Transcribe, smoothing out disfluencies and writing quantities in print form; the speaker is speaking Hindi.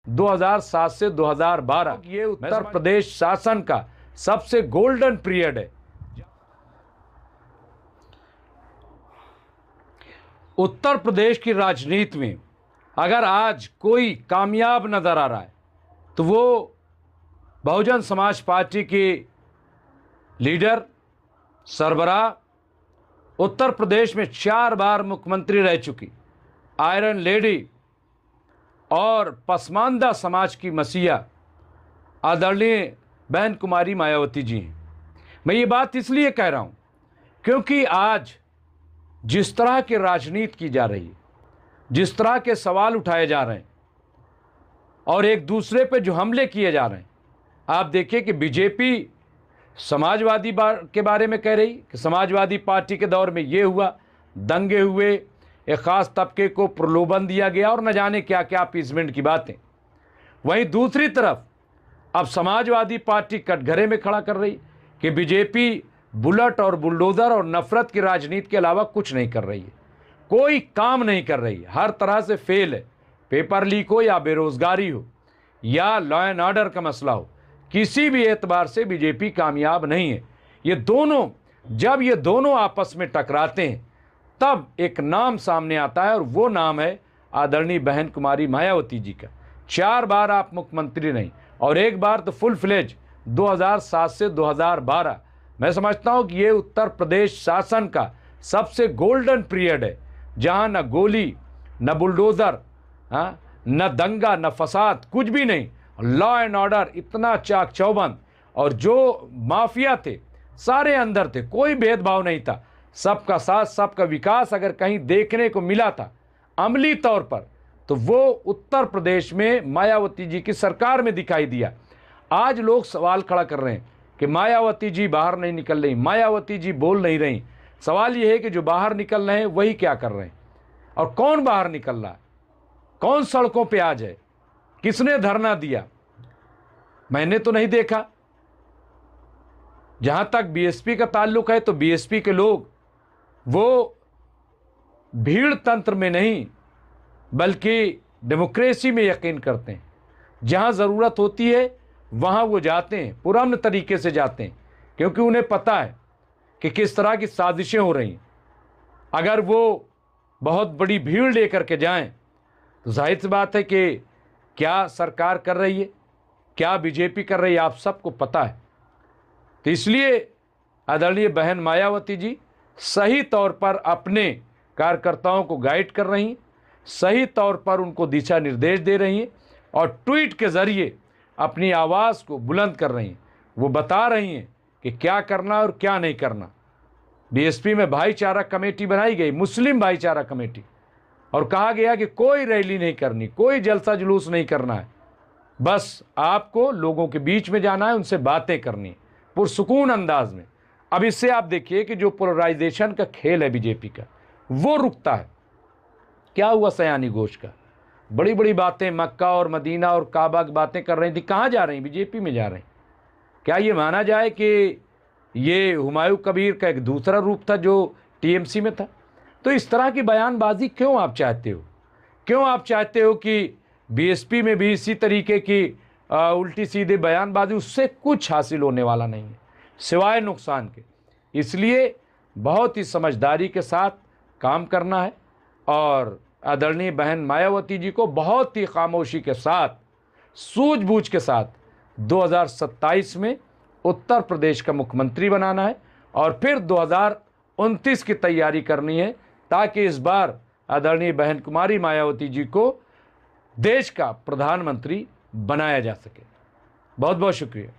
2007 से 2012 ये उत्तर प्रदेश शासन का सबसे गोल्डन पीरियड है। उत्तर प्रदेश की राजनीति में अगर आज कोई कामयाब नजर आ रहा है तो वो बहुजन समाज पार्टी के लीडर, सरबराह, उत्तर प्रदेश में 4 बार मुख्यमंत्री रह चुकी आयरन लेडी और पसमानदा समाज की मसीहा आदरणीय बहन कुमारी मायावती जी हैं। मैं ये बात इसलिए कह रहा हूँ क्योंकि आज जिस तरह की राजनीति की जा रही है, जिस तरह के सवाल उठाए जा रहे हैं और एक दूसरे पे जो हमले किए जा रहे हैं, आप देखिए कि बीजेपी समाजवादी के बारे में कह रही कि समाजवादी पार्टी के दौर में ये हुआ, दंगे हुए, एक ख़ास तबके को प्रलोभन दिया गया और न जाने क्या क्या अपीसमेंट की बातें। वहीं दूसरी तरफ अब समाजवादी पार्टी कटघरे में खड़ा कर रही कि बीजेपी बुलेट और बुलडोज़र और नफरत की राजनीति के अलावा कुछ नहीं कर रही है, कोई काम नहीं कर रही है, हर तरह से फेल है। पेपर लीक हो या बेरोज़गारी हो या लॉ एंड ऑर्डर का मसला हो, किसी भी एतबार से बीजेपी कामयाब नहीं है। जब ये दोनों आपस में टकराते हैं तब एक नाम सामने आता है और वो नाम है आदरणीय बहन कुमारी मायावती जी का। 4 बार आप मुख्यमंत्री नहीं और एक बार तो फुल फ्लेज 2007 से 2012। मैं समझता हूँ कि ये उत्तर प्रदेश शासन का सबसे गोल्डन पीरियड है, जहाँ न गोली, न बुलडोज़र, न दंगा, न फसाद, कुछ भी नहीं। लॉ एंड ऑर्डर इतना चाक चौबंद और जो माफिया थे सारे अंदर थे, कोई भेदभाव नहीं था। सबका साथ, सबका विकास अगर कहीं देखने को मिला था अमली तौर पर तो वो उत्तर प्रदेश में मायावती जी की सरकार में दिखाई दिया। आज लोग सवाल खड़ा कर रहे हैं कि मायावती जी बाहर नहीं निकल रही, मायावती जी बोल नहीं रही। सवाल ये है कि जो बाहर निकल रहे हैं वही क्या कर रहे हैं और कौन बाहर निकल रहा है, कौन सड़कों पे आज है, किसने धरना दिया? मैंने तो नहीं देखा। जहां तक बीएसपी का ताल्लुक है तो बीएसपी के लोग वो भीड़ तंत्र में नहीं बल्कि डेमोक्रेसी में यकीन करते हैं। जहां ज़रूरत होती है वहां वो जाते हैं, पुरअमन तरीके से जाते हैं, क्योंकि उन्हें पता है कि किस तरह की साजिशें हो रही हैं। अगर वो बहुत बड़ी भीड़ लेकर के जाएं तो जाहिर सी बात है कि क्या सरकार कर रही है, क्या बीजेपी कर रही है, आप सबको पता है। तो इसलिए आदरणीय बहन मायावती जी सही तौर पर अपने कार्यकर्ताओं को गाइड कर रही हैं, सही तौर पर उनको दिशा निर्देश दे रही हैं और ट्वीट के ज़रिए अपनी आवाज़ को बुलंद कर रही हैं। वो बता रही हैं कि क्या करना और क्या नहीं करना। बीएसपी में भाईचारा कमेटी बनाई गई, मुस्लिम भाईचारा कमेटी, और कहा गया कि कोई रैली नहीं करनी, कोई जलसा जुलूस नहीं करना है, बस आपको लोगों के बीच में जाना है, उनसे बातें करनी पुरसुकून अंदाज में। अब इससे आप देखिए कि जो पोलराइजेशन का खेल है बीजेपी का वो रुकता है। क्या हुआ सयानी घोष का? बड़ी बड़ी बातें मक्का और मदीना और काबा की बातें कर रही थी, कहाँ जा रही? बीजेपी में जा रही। क्या ये माना जाए कि ये हुमायूं कबीर का एक दूसरा रूप था जो टीएमसी में था? तो इस तरह की बयानबाजी क्यों आप चाहते हो? क्यों आप चाहते हो कि बीएसपी में भी इसी तरीके की उल्टी सीधे बयानबाजी? उससे कुछ हासिल होने वाला नहीं है सिवाय नुकसान के। इसलिए बहुत ही समझदारी के साथ काम करना है और आदरणीय बहन मायावती जी को बहुत ही खामोशी के साथ, सूझबूझ के साथ 2027 में उत्तर प्रदेश का मुख्यमंत्री बनाना है और फिर 2029 की तैयारी करनी है, ताकि इस बार आदरणीय बहन कुमारी मायावती जी को देश का प्रधानमंत्री बनाया जा सके। बहुत बहुत शुक्रिया।